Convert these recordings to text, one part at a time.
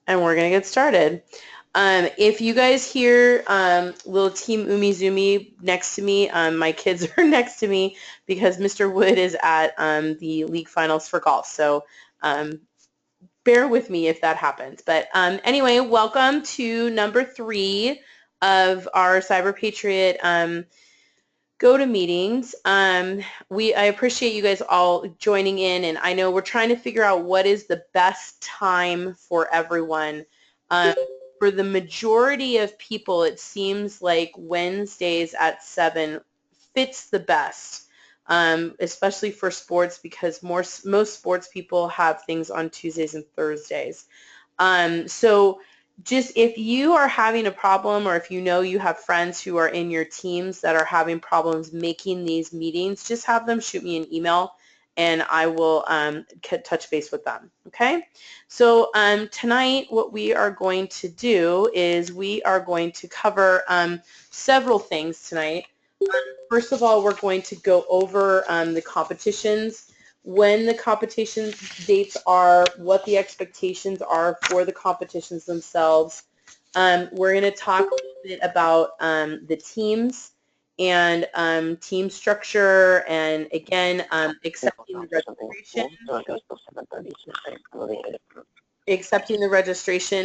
And we're going to get started. If you guys hear little Team Umizoomi next to me, my kids are next to me because Mr. Wood is at the league finals for golf. So bear with me if that happens. But anyway, welcome to number 3 of our Cyber Patriot go-to meetings. I appreciate you guys all joining in, and I know we're trying to figure out what is the best time for everyone. For the majority of people, it seems like Wednesdays at 7 fits the best, especially for sports because most sports people have things on Tuesdays and Thursdays. So just if you are having a problem or if you know you have friends who are in your teams that are having problems making these meetings, just have them shoot me an email and I will touch base with them, okay? So tonight what we are going to do is we are going to cover several things tonight. First of all, we're going to go over the competitions, when the competition dates are, what the expectations are for the competitions themselves. We're going to talk a little bit about the teams and team structure, and again, accepting the registration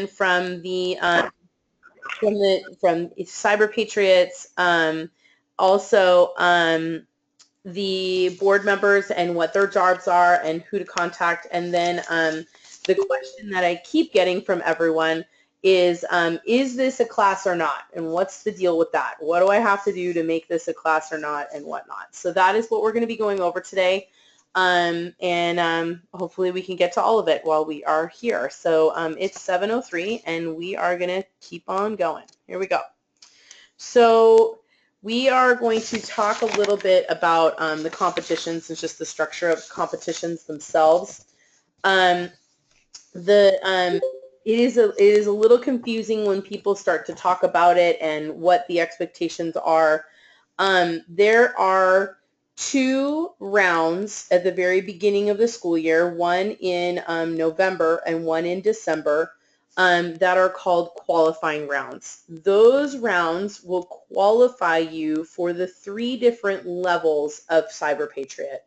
from Cyber Patriots. Also, the board members and what their jobs are and who to contact. And then the question that I keep getting from everyone is this a class or not? And what's the deal with that? What do I have to do to make this a class or not and whatnot? So that is what we're going to be going over today. And hopefully we can get to all of it while we are here. So it's 7:03 and we are going to keep on going. Here we go. So we are going to talk a little bit about the competitions and just the structure of competitions themselves. It is a little confusing when people start to talk about it and what the expectations are. There are 2 rounds at the very beginning of the school year, one in November and one in December. That are called qualifying rounds. Those rounds will qualify you for the 3 different levels of Cyber Patriot.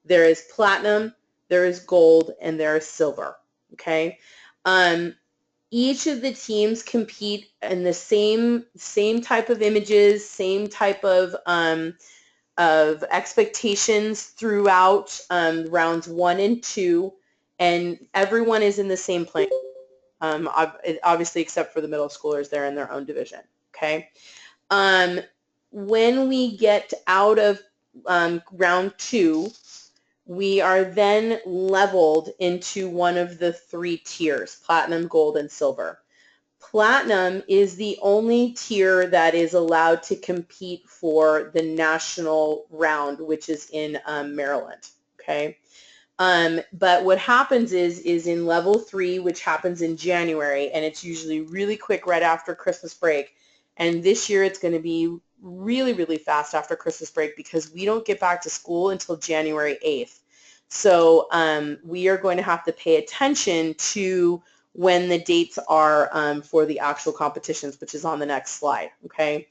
There is platinum, there is gold, and there is silver. Okay. Each of the teams compete in the same type of images, same type of expectations throughout rounds 1 and 2, and everyone is in the same plane. Obviously except for the middle schoolers, they're in their own division, okay? When we get out of round 2, we are then leveled into one of the 3 tiers, platinum, gold, and silver. Platinum is the only tier that is allowed to compete for the national round, which is in Maryland, okay? But what happens is in level 3, which happens in January, and it's usually really quick right after Christmas break. And this year it's going to be really, really fast after Christmas break because we don't get back to school until January 8th. So we are going to have to pay attention to when the dates are for the actual competitions, which is on the next slide, okay?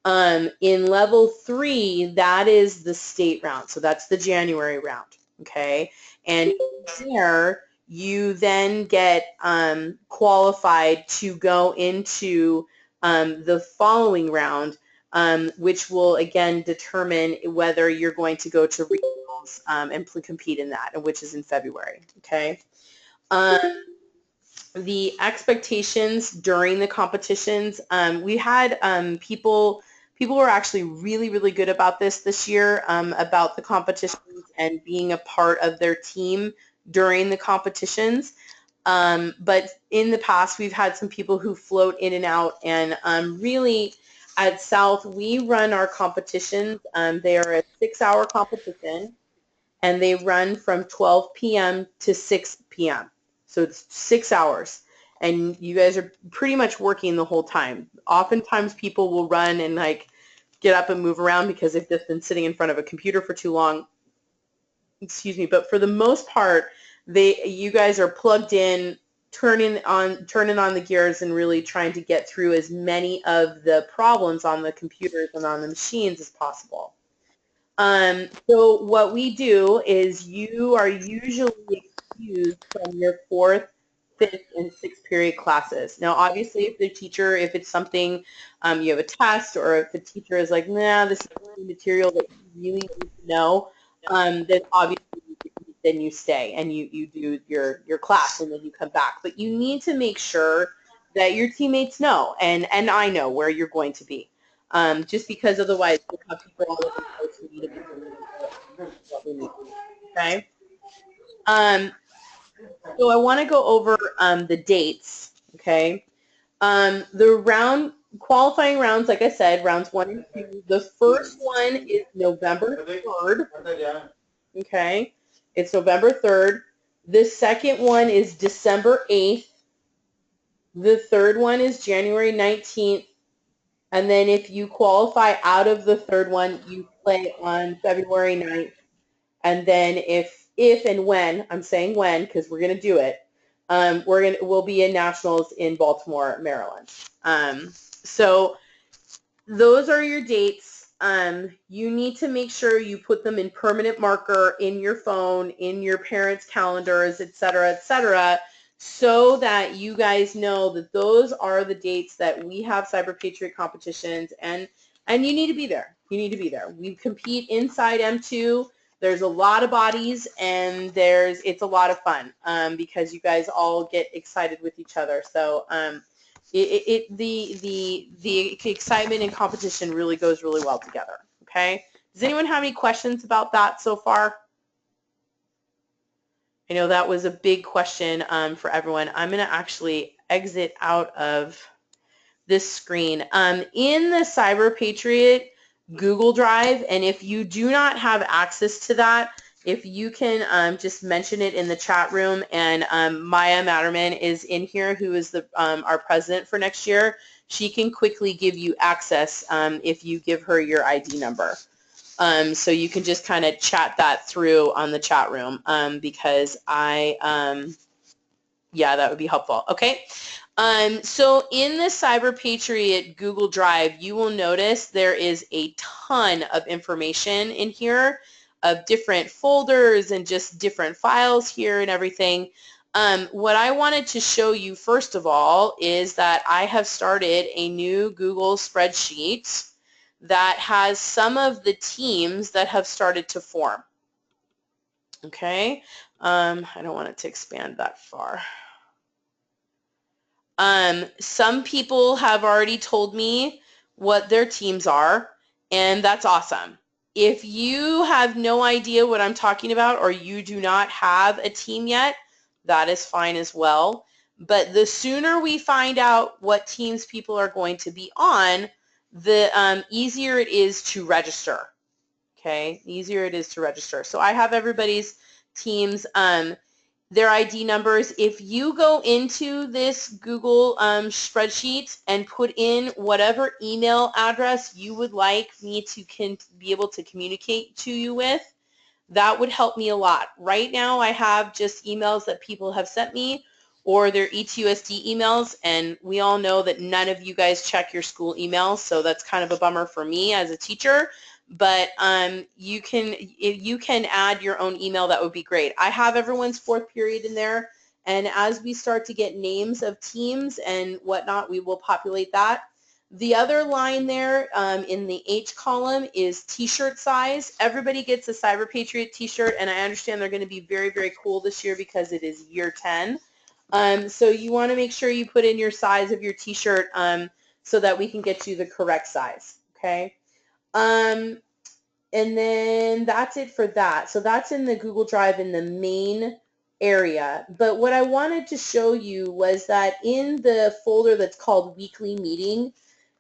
In level 3, that is the state round. So that's the January round, okay? And there, you then get qualified to go into the following round, which will, again, determine whether you're going to go to regionals and compete in that, which is in February, okay? The expectations during the competitions, we had people were actually really, really good about this year, about the competitions and being a part of their team during the competitions. But in the past, we've had some people who float in and out, and really at South, we run our competitions. They are a 6-hour competition, and they run from 12 p.m. to 6 p.m. So it's 6 hours. And you guys are pretty much working the whole time. Oftentimes people will run and like get up and move around because they've just been sitting in front of a computer for too long. Excuse me. But for the most part, you guys are plugged in turning on the gears and really trying to get through as many of the problems on the computers and on the machines as possible. So what we do is you are usually excused from your fourth, fifth, and sixth period classes. Now, obviously, if it's something, you have a test, or if the teacher is like, nah, this is material that you really need to know, then obviously then you stay and you do your class and then you come back. But you need to make sure that your teammates know and I know where you're going to be. Just because otherwise we'll have people all over the place who need to be what we need. Okay. So I want to go over the dates. Okay. The qualifying rounds, like I said, rounds 1 and 2. The first one is November 3rd. Okay. It's November 3rd. The second one is December 8th. The third one is January 19th. And then if you qualify out of the third one, you play on February 9th. And then if and when, I'm saying when because we're going to do it, we'll be in nationals in Baltimore, Maryland. So those are your dates. You need to make sure you put them in permanent marker in your phone, in your parents' calendars, et cetera, so that you guys know that those are the dates that we have Cyber Patriot competitions, and you need to be there. You need to be there. We compete inside M2. There's a lot of bodies, and it's a lot of fun because you guys all get excited with each other. So the excitement and competition really goes really well together. Okay. Does anyone have any questions about that so far? I know that was a big question for everyone. I'm going to actually exit out of this screen. In the Cyber Patriot Google Drive, and if you do not have access to that, if you can just mention it in the chat room, and Maya Matterman is in here, who is our president for next year. She can quickly give you access if you give her your ID number. So you can just kind of chat that through on the chat room because yeah, that would be helpful. Okay. So in the Cyber Patriot Google Drive, you will notice there is a ton of information in here of different folders and just different files here and everything. What I wanted to show you first of all is that I have started a new Google spreadsheet that has some of the teams that have started to form. Okay, I don't want it to expand that far. Some people have already told me what their teams are, and that's awesome. If you have no idea what I'm talking about or you do not have a team yet, that is fine as well. But the sooner we find out what teams people are going to be on, the easier it is to register. Okay, the easier it is to register. So I have everybody's teams. Their ID numbers. If you go into this Google spreadsheet and put in whatever email address you would like me to be able to communicate to you with, that would help me a lot. Right now I have just emails that people have sent me or their ETUSD emails, and we all know that none of you guys check your school emails, so that's kind of a bummer for me as a teacher. But if you can add your own email, that would be great. I have everyone's fourth period in there, and as we start to get names of teams and whatnot, we will populate that. The other line there in the H column is t-shirt size. Everybody gets a Cyber Patriot t-shirt, and I understand they're going to be very, very cool this year because it is year 10. So you want to make sure you put in your size of your t-shirt so that we can get you the correct size. Okay. And then that's it for that. So that's in the Google Drive in the main area. But what I wanted to show you was that in the folder that's called Weekly Meeting,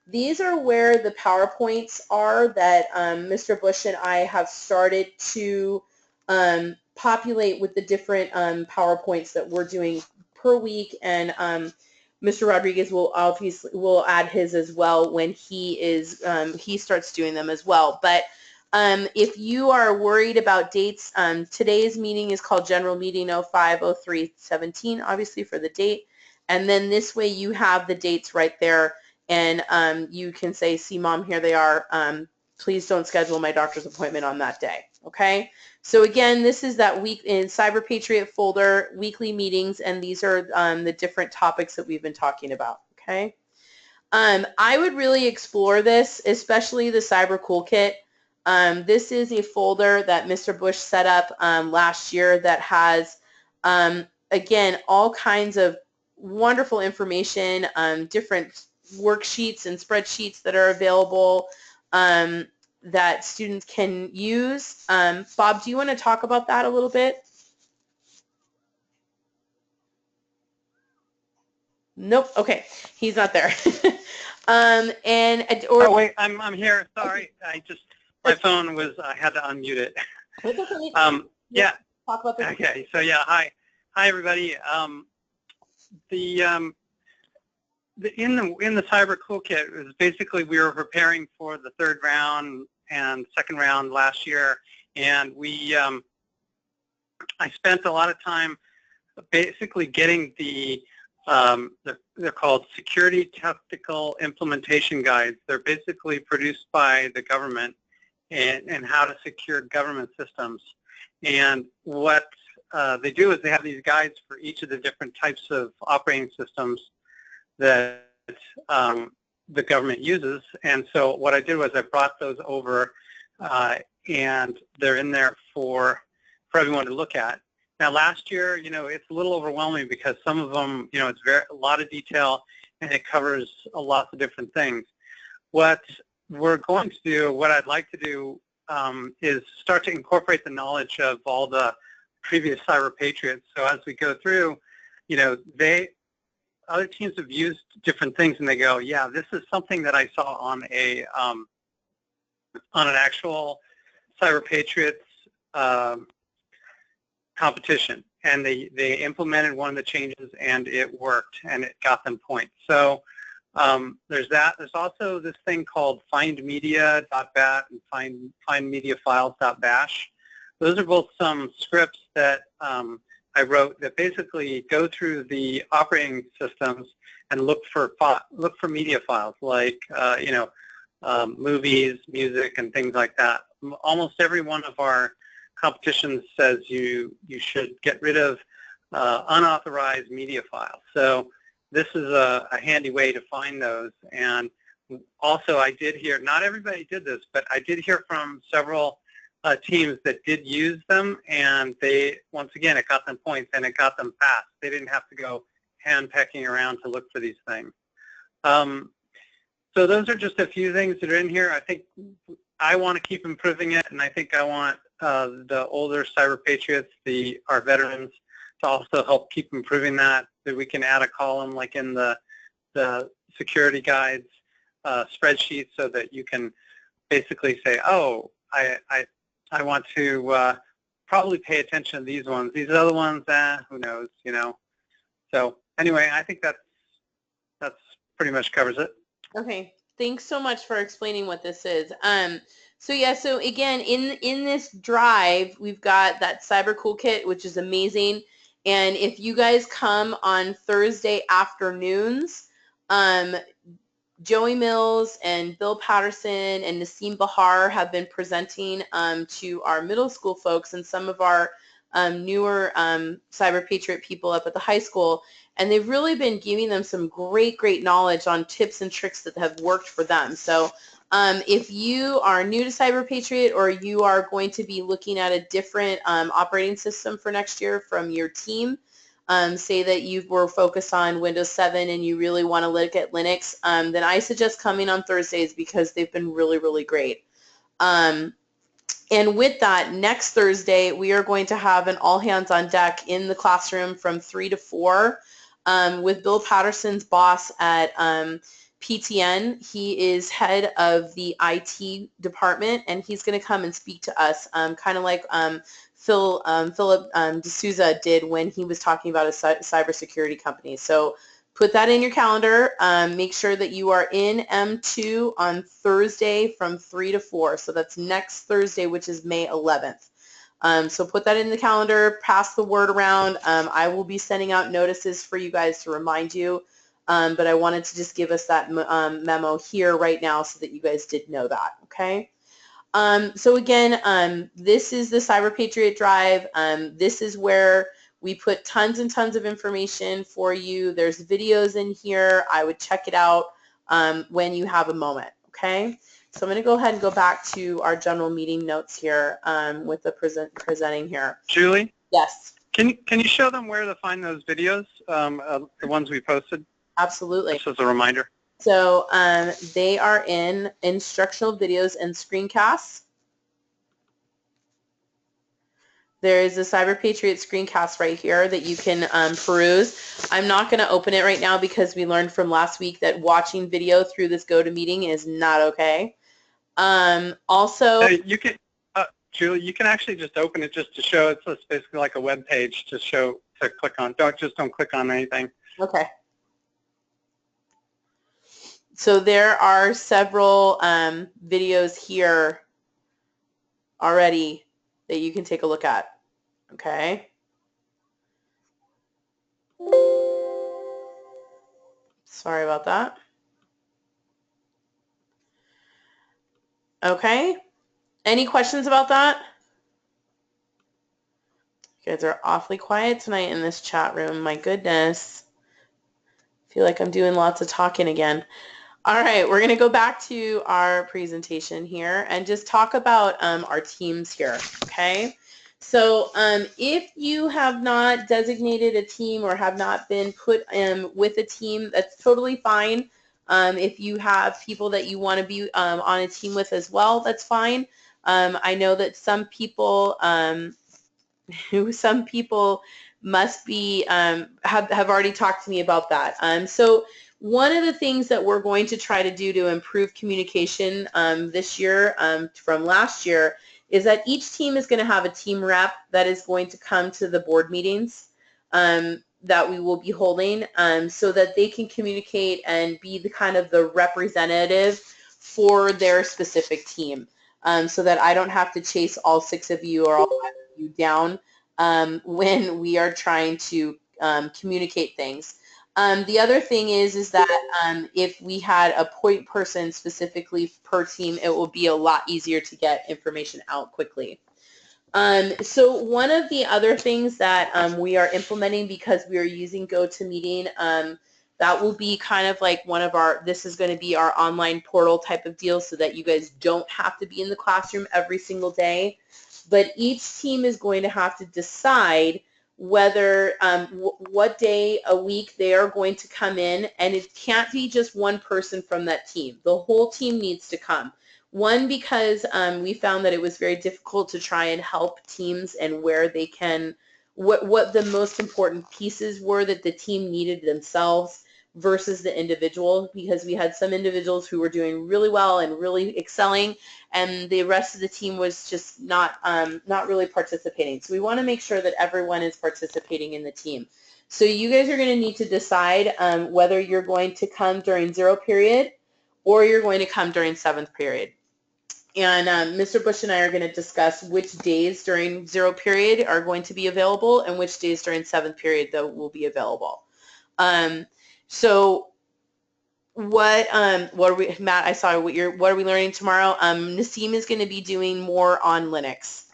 these are where the PowerPoints are that Mr. Bush and I have started to populate with the different PowerPoints that we're doing per week, and Mr. Rodriguez will obviously add his as well when he starts doing them as well. But If you are worried about dates, today's meeting is called General Meeting 050317, obviously for the date. And then this way you have the dates right there, and you can say, see, Mom, here they are. Please don't schedule my doctor's appointment on that day. Okay? So again, this is that week in Cyber Patriot folder, weekly meetings, and these are the different topics that we've been talking about. Okay? I would really explore this, especially the Cyber Cool Kit. This is a folder that Mr. Bush set up last year that has, again, all kinds of wonderful information, different worksheets and spreadsheets that are available that students can use. Bob, do you want to talk about that a little bit? Nope. Okay, he's not there. Oh wait, I'm here. Sorry, I just my phone was I had to unmute it. It's okay. Yeah. Talk about this. Okay. So yeah, hi everybody. In the Cyber Cool Kit is basically we were preparing for the third round and second round last year, and I spent a lot of time basically getting they're called security tactical implementation guides. They're basically produced by the government and how to secure government systems. And what they do is they have these guides for each of the different types of operating systems that the government uses. And so what I did was I brought those over, and they're in there for everyone to look at. Now, last year, it's a little overwhelming because some of them, it's a lot of detail, and it covers a lot of different things. What we're going to do, what I'd like to do, is start to incorporate the knowledge of all the previous Cyber Patriots. So as we go through, other teams have used different things, and they go, yeah, this is something that I saw on an actual Cyber Patriots competition, and they implemented one of the changes, and it worked, and it got them points. So there's that. There's also this thing called findmedia.bat and findmediafiles.bash. Those are both some scripts that I wrote that basically go through the operating systems and look for media files like movies, music, and things like that. Almost every one of our competitions says you should get rid of unauthorized media files. So this is a handy way to find those. And also I did hear, not everybody did this, but I did hear from several teams that did use them, and they, once again, it got them points and it got them fast. They didn't have to go hand-pecking around to look for these things. So those are just a few things that are in here. I think I want to keep improving it, and I think I want the older Cyber Patriots, our veterans, to also help keep improving that we can add a column like in the security guides spreadsheet, so that you can basically say, oh, I want to probably pay attention to these ones. These other ones, who knows, So anyway, I think that's pretty much covers it. Okay, thanks so much for explaining what this is. So yeah, so again, in this drive, we've got that Cyber Cool Kit, which is amazing. And if you guys come on Thursday afternoons, Joey Mills and Bill Patterson and Nassim Bahar have been presenting to our middle school folks and some of our newer Cyber Patriot people up at the high school, and they've really been giving them some great knowledge on tips and tricks that have worked for them. So if you are new to Cyber Patriot, or you are going to be looking at a different operating system for next year from your team, say that you were focused on Windows 7 and you really want to look at Linux, then I suggest coming on Thursdays because they've been really great. And with that, next Thursday, we are going to have an all hands on deck in the classroom from 3 to 4 with Bill Patterson's boss at PTN. He is head of the IT department, and he's going to come and speak to us, kind of like Philip D'Souza did when he was talking about a cybersecurity company. So put that in your calendar. Make sure that you are in M2 on Thursday from 3 to 4. So that's next Thursday, which is May 11th. So put that in the calendar, pass the word around. I will be sending out notices for you guys to remind you, but I wanted to just give us that memo here right now so that you guys did know that, okay? So again, this is the Cyber Patriot Drive. This is where we put tons and tons of information for you. There's videos in here. I would check it out when you have a moment, okay? So I'm going to go ahead and go back to our general meeting notes here with the presenting here. Julie? Yes. Can you show them where to find those videos, the ones we posted? Absolutely. Just as a reminder. So they are in instructional videos and screencasts. There is a Cyber Patriot screencast right here that you can peruse. I'm not going to open it right now because we learned from last week that watching video through this GoToMeeting is not okay. Also, you can, Julie, you can actually just open it just to show. It's basically like a web page to show, to click on. Don't click on anything. Okay. So there are several videos here already that you can take a look at. Okay. Sorry about that. Okay. Any questions about that? You guys are awfully quiet tonight in this chat room. My goodness. I feel like I'm doing lots of talking again. All right, we're going to go back to our presentation here and just talk about our teams here, okay? So if you have not designated a team or have not been put with a team, that's totally fine. If you have people that you want to be on a team with as well, that's fine. I know that some people must be have already talked to me about that. So one of the things that we're going to try to do to improve communication this year from last year is that each team is going to have a team rep that is going to come to the board meetings that we will be holding so that they can communicate and be the kind of the representative for their specific team so that I don't have to chase all 6 of you or all 5 of you down when we are trying to communicate things. The other thing is that if we had a point person specifically per team, it will be a lot easier to get information out quickly. So one of the other things that we are implementing because we are using GoToMeeting, that will be kind of like one of our, this is going to be our online portal type of deal so that you guys don't have to be in the classroom every single day. But each team is going to have to decide whether what day a week they are going to come in, and it can't be just one person from that team. The whole team needs to come. One, because we found that it was very difficult to try and help teams and where they can, what the most important pieces were that the team needed themselves versus the individual, because we had some individuals who were doing really well and really excelling, and the rest of the team was just not really participating. So we want to make sure that everyone is participating in the team. So you guys are going to need to decide whether you're going to come during 0 period or you're going to come during 7th period. And Mr. Bush and I are going to discuss which days during 0 period are going to be available and which days during 7th period that will be available. So what are we, Matt, I saw what are we learning tomorrow? Nassim is going to be doing more on Linux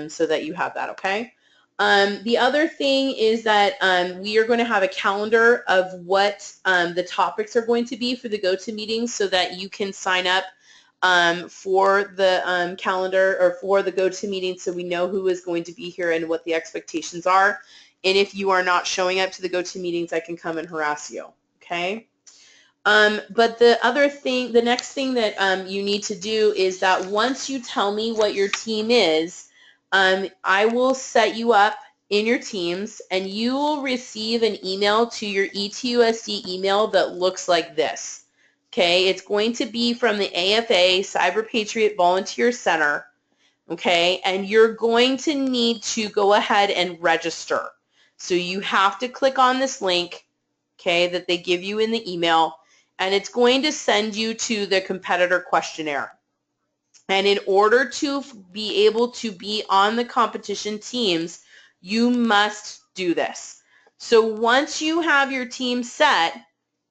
so that you have that, okay? The other thing is that we are going to have a calendar of what the topics are going to be for the GoToMeeting so that you can sign up for the calendar or for the GoToMeeting so we know who is going to be here and what the expectations are. And if you are not showing up to the GoToMeetings, I can come and harass you, okay? But the other thing, the next thing that you need to do is that once you tell me what your team is, I will set you up in your teams and you will receive an email to your ETUSD email that looks like this. Okay, it's going to be from the AFA Cyber Patriot Volunteer Center, okay, and you're going to need to go ahead and register. So you have to click on this link okay, that they give you in the email, and it's going to send you to the competitor questionnaire. And in order to be able to be on the competition teams, you must do this. So once you have your team set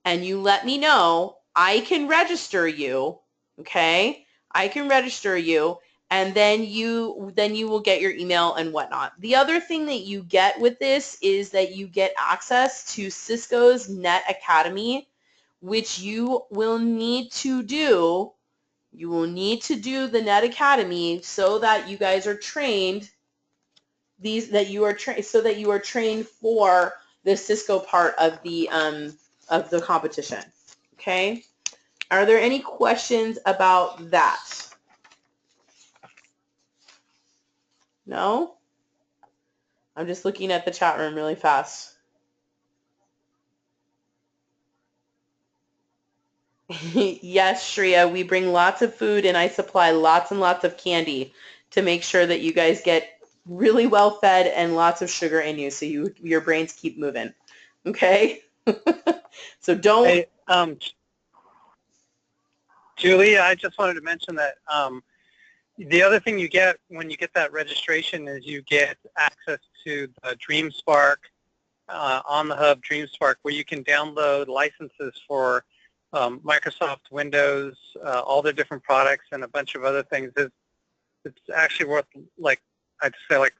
and you let me know, I can register you, okay? I can register you, and then you will get your email and whatnot. The other thing that you get with this is that you get access to Cisco's Net Academy, which you will need to do. You will need to do the Net Academy so that you guys are trained, so that you are trained for the Cisco part of the competition. Okay? Are there any questions about that? No? I'm just looking at the chat room really fast. Yes, Shreya, we bring lots of food and I supply lots and lots of candy to make sure that you guys get really well fed and lots of sugar in you so your brains keep moving. Okay? So don't... Hey, Julie, I just wanted to mention that the other thing you get when you get that registration is you get access to the DreamSpark, on the hub DreamSpark, where you can download licenses for Microsoft Windows, all their different products, and a bunch of other things. It's actually worth, like, I'd say, like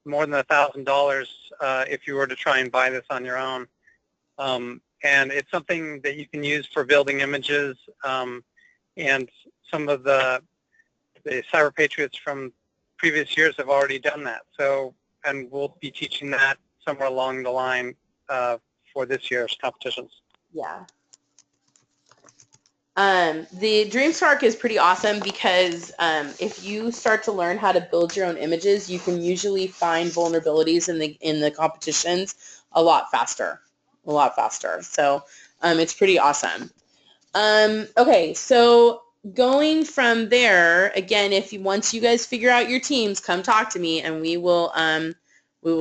more than $1,000 if you were to try and buy this on your own. And it's something that you can use for building images, and some of the CyberPatriots from previous years have already done that. So, and we'll be teaching that somewhere along the line for this year's competitions. Yeah. The DreamSpark is pretty awesome because if you start to learn how to build your own images, you can usually find vulnerabilities in the competitions a lot faster. So it's pretty awesome. Okay, so going from there, again, once you guys figure out your teams, come talk to me and we will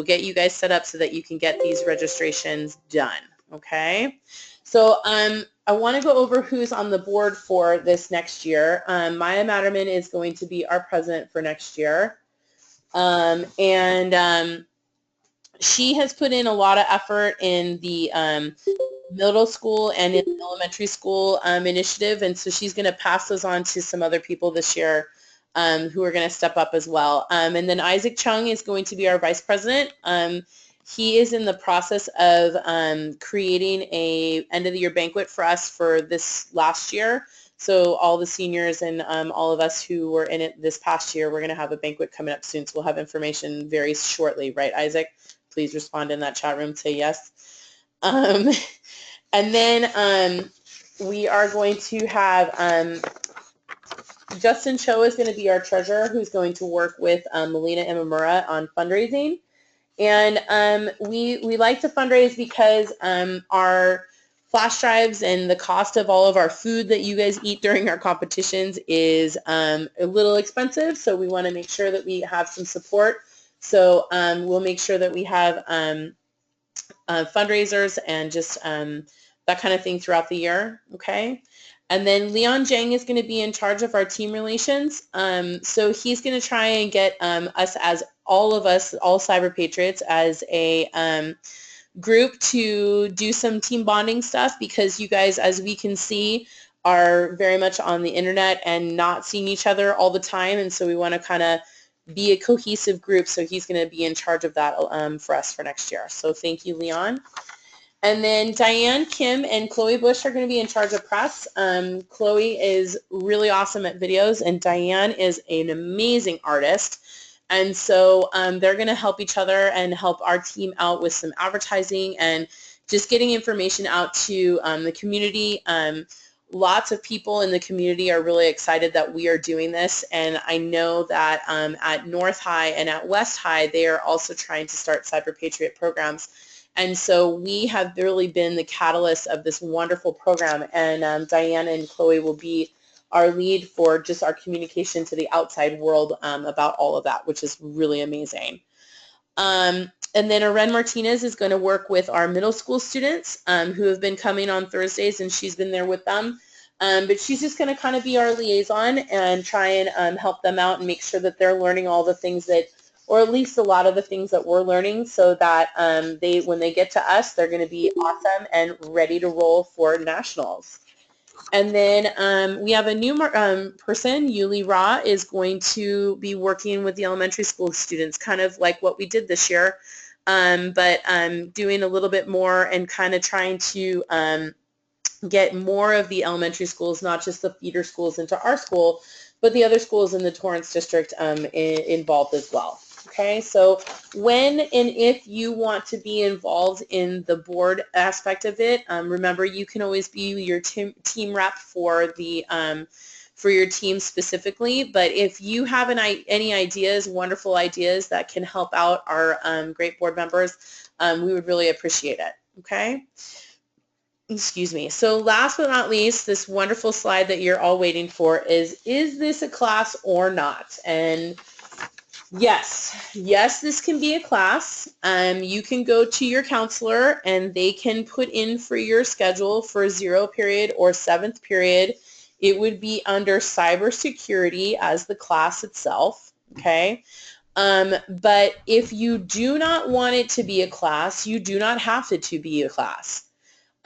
get you guys set up so that you can get these registrations done. Okay, so I want to go over who's on the board for this next year. Maya Matterman is going to be our president for next year, and she has put in a lot of effort in the middle school and in the elementary school initiative, and so she's going to pass those on to some other people this year who are going to step up as well. And then Isaac Chung is going to be our vice president. He is in the process of creating a end of the year banquet for us for this last year. So all the seniors and all of us who were in it this past year, we're going to have a banquet coming up soon. So we'll have information very shortly, right, Isaac? Please respond in that chat room. Say yes. And then we are going to have Justin Cho is going to be our treasurer, who's going to work with Melina Imamura on fundraising. And we like to fundraise because our flash drives and the cost of all of our food that you guys eat during our competitions is a little expensive. So we want to make sure that we have some support. So we'll make sure that we have fundraisers and just that kind of thing throughout the year, okay? And then Leon Jang is going to be in charge of our team relations. So he's going to try and get all Cyber Patriots, as a group to do some team bonding stuff, because you guys, as we can see, are very much on the internet and not seeing each other all the time. And so we want to kind of be a cohesive group. So he's going to be in charge of that for us for next year. So thank you, Leon. And then Diane Kim and Chloe Bush are going to be in charge of press. Chloe is really awesome at videos, and Diane is an amazing artist. And so they're going to help each other and help our team out with some advertising and just getting information out to the community. Lots of people in the community are really excited that we are doing this, and I know that at North High and at West High, they are also trying to start Cyber Patriot programs. And so we have really been the catalyst of this wonderful program, and Diana and Chloe will be our lead for just our communication to the outside world about all of that, which is really amazing. And And then Aren Martinez is going to work with our middle school students who have been coming on Thursdays, and she's been there with them. But she's just going to kind of be our liaison and try and help them out and make sure that they're learning all the things that, or at least a lot of the things that we're learning, so that when they get to us, they're going to be awesome and ready to roll for nationals. And then we have a new person, Yuli Ra, is going to be working with the elementary school students, kind of like what we did this year, but doing a little bit more and kind of trying to get more of the elementary schools, not just the feeder schools into our school, but the other schools in the Torrance district involved as well. Okay, so when and if you want to be involved in the board aspect of it, remember you can always be your team rep for the for your team specifically. But if you have any ideas, wonderful ideas that can help out our great board members, we would really appreciate it. Okay. Excuse me. So last but not least, this wonderful slide that you're all waiting for is this a class or not? And yes, this can be a class. You can go to your counselor and they can put in for your schedule for 0 period or 7th period. It would be under cybersecurity as the class itself, okay? But if you do not want it to be a class, you do not have it to be a class.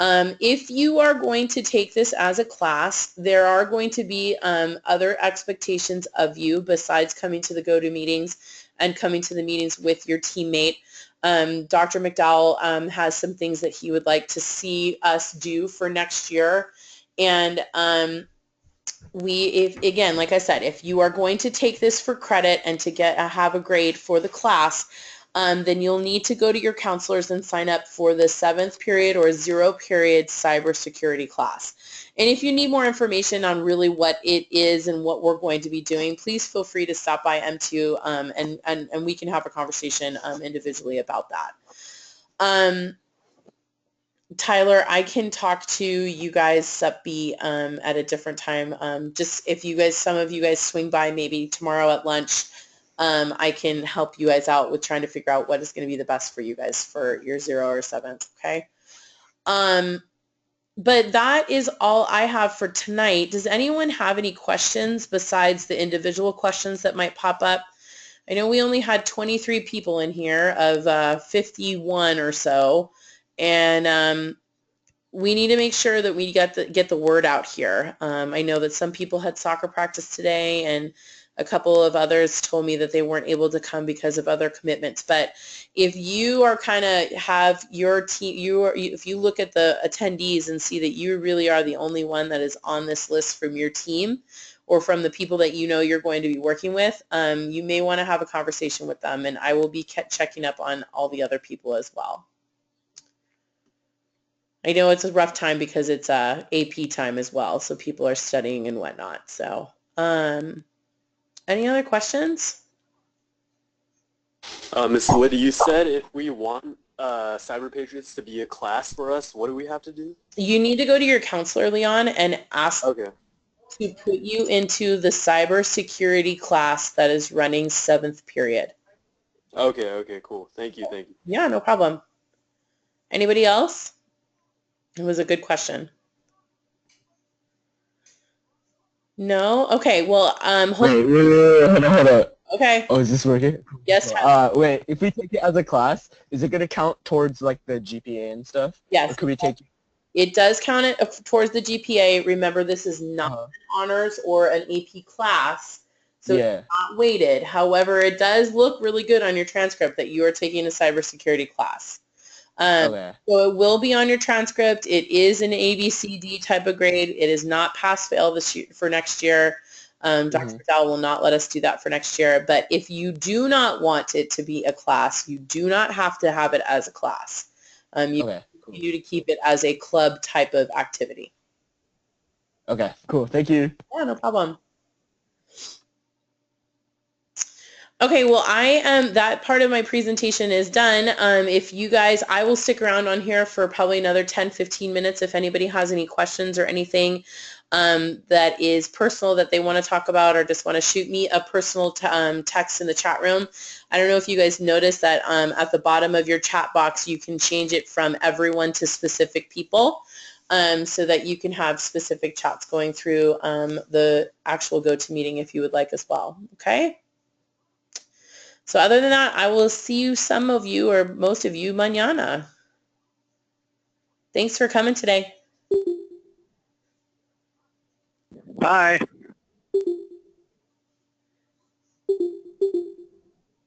If you are going to take this as a class, there are going to be other expectations of you besides coming to the go-to meetings and coming to the meetings with your teammate. Dr. McDowell has some things that he would like to see us do for next year. And again, like I said, if you are going to take this for credit and to have a grade for the class, then you'll need to go to your counselors and sign up for the 7th period or 0 period cybersecurity class. And if you need more information on really what it is and what we're going to be doing, please feel free to stop by M2 and we can have a conversation individually about that. Tyler, I can talk to you guys SUP-B at a different time. Just if some of you guys swing by maybe tomorrow at lunch, I can help you guys out with trying to figure out what is going to be the best for you guys for your 0 or 7th, okay? But that is all I have for tonight. Does anyone have any questions besides the individual questions that might pop up? I know we only had 23 people in here of 51 or so, and we need to make sure that we get the word out here. I know that some people had soccer practice today, and a couple of others told me that they weren't able to come because of other commitments. But if you are kind of have your team, if you look at the attendees and see that you really are the only one that is on this list from your team or from the people that you know you're going to be working with, you may want to have a conversation with them, and I will be checking up on all the other people as well. I know it's a rough time because it's AP time as well, so people are studying and whatnot. So, any other questions? Ms. Liddy, you said if we want Cyber Patriots to be a class for us, what do we have to do? You need to go to your counselor, Leon, and ask Okay. to put you into the cybersecurity class that is running 7th period. Okay, cool. Thank you. Yeah, no problem. Anybody else? It was a good question. No? Okay, well, Wait, hold on. Okay. Oh, is this working? Yes. Wait, if we take it as a class, is it going to count towards like the GPA and stuff? Yes. Or could we take It does count it towards the GPA. Remember, this is not an honors or an AP class, so it's not weighted. However, it does look really good on your transcript that you are taking a cybersecurity class. So it will be on your transcript. It is an ABCD type of grade. It is not pass-fail for next year. Dr. McDowell will not let us do that for next year. But if you do not want it to be a class, you do not have to have it as a class. You continue to keep it as a club type of activity. Okay, cool. Thank you. Yeah, no problem. Okay, well, that part of my presentation is done. If you guys, I will stick around on here for probably another 10, 15 minutes if anybody has any questions or anything that is personal that they want to talk about or just want to shoot me a personal text in the chat room. I don't know if you guys noticed that at the bottom of your chat box, you can change it from everyone to specific people. So that you can have specific chats going through the actual GoToMeeting if you would like as well. Okay? So other than that, I will see you, some of you or most of you, mañana. Thanks for coming today. Bye.